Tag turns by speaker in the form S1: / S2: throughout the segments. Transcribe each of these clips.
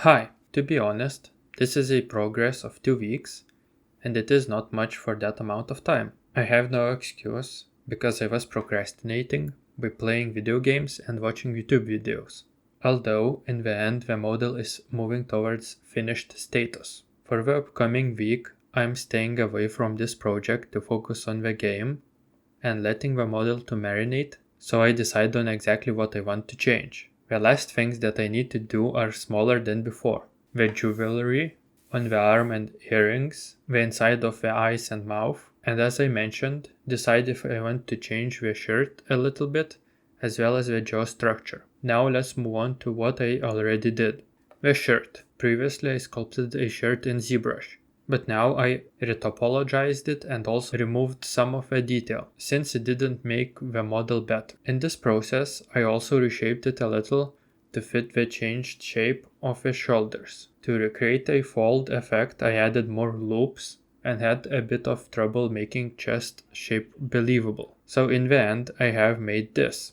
S1: Hi, to be honest, this is a progress of 2 weeks, and it is not much for that amount of time. I have no excuse because I was procrastinating by playing video games and watching YouTube videos. Although, in the end, the model is moving towards finished status. For the upcoming week, I am staying away from this project to focus on the game and letting the model to marinate so I decide on exactly what I want to change. The last things that I need to do are smaller than before. The jewelry on the arm and earrings, the inside of the eyes and mouth, and as I mentioned, decide if I want to change the shirt a little bit, as well as the jaw structure. Now let's move on to what I already did. The shirt. Previously I sculpted a shirt in ZBrush, but now I retopologized it and also removed some of the detail, since it didn't make the model better. In this process, I also reshaped it a little to fit the changed shape of the shoulders. To recreate a fold effect, I added more loops and had a bit of trouble making chest shape believable. So in the end, I have made this.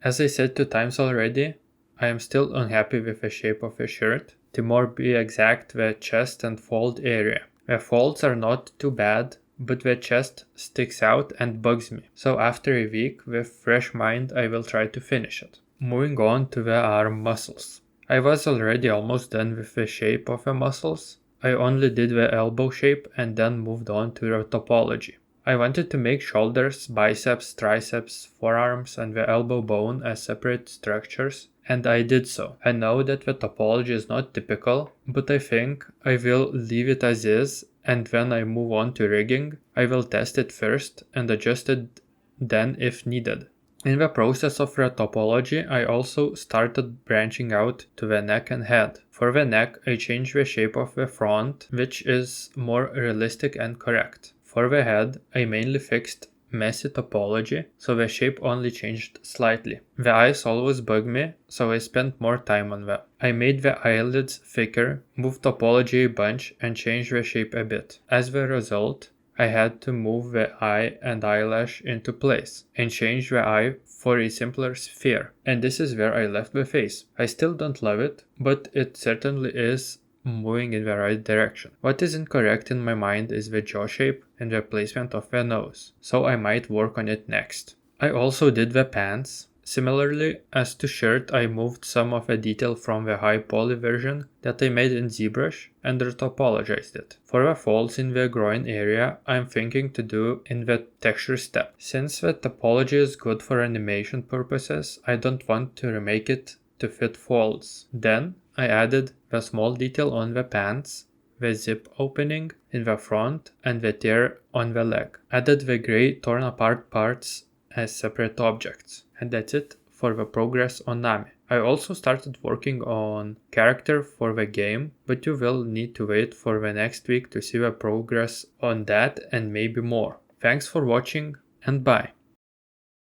S1: As I said 2 times already, I am still unhappy with the shape of the shirt. To more be exact, the chest and fold area. The folds are not too bad, but the chest sticks out and bugs me. So after a week, with fresh mind, I will try to finish it. Moving on to the arm muscles. I was already almost done with the shape of the muscles. I only did the elbow shape and then moved on to the topology. I wanted to make shoulders, biceps, triceps, forearms, and the elbow bone as separate structures, and I did so. I know that the topology is not typical, but I think I will leave it as is, and when I move on to rigging, I will test it first and adjust it then if needed. In the process of the topology, I also started branching out to the neck and head. For the neck, I changed the shape of the front, which is more realistic and correct. For the head, I mainly fixed messy topology, so the shape only changed slightly. The eyes always bug me, so I spent more time on them. I made the eyelids thicker, moved topology a bunch, and changed the shape a bit. As the result, I had to move the eye and eyelash into place and change the eye for a simpler sphere. And this is where I left the face. I still don't love it, but it certainly is moving in the right direction. What is incorrect in my mind is the jaw shape and the placement of the nose, so I might work on it next. I also did the pants. Similarly as to shirt, I moved some of the detail from the high poly version that I made in ZBrush and retopologized it. For the folds in the groin area, I'm thinking to do in the texture step. Since the topology is good for animation purposes, I don't want to remake it to fit folds. Then I added the small detail on the pants, the zip opening in the front, and the tear on the leg. Added the gray torn apart parts as separate objects. And that's it for the progress on Nami. I also started working on character for the game, but you will need to wait for the next week to see the progress on that and maybe more. Thanks for watching and bye.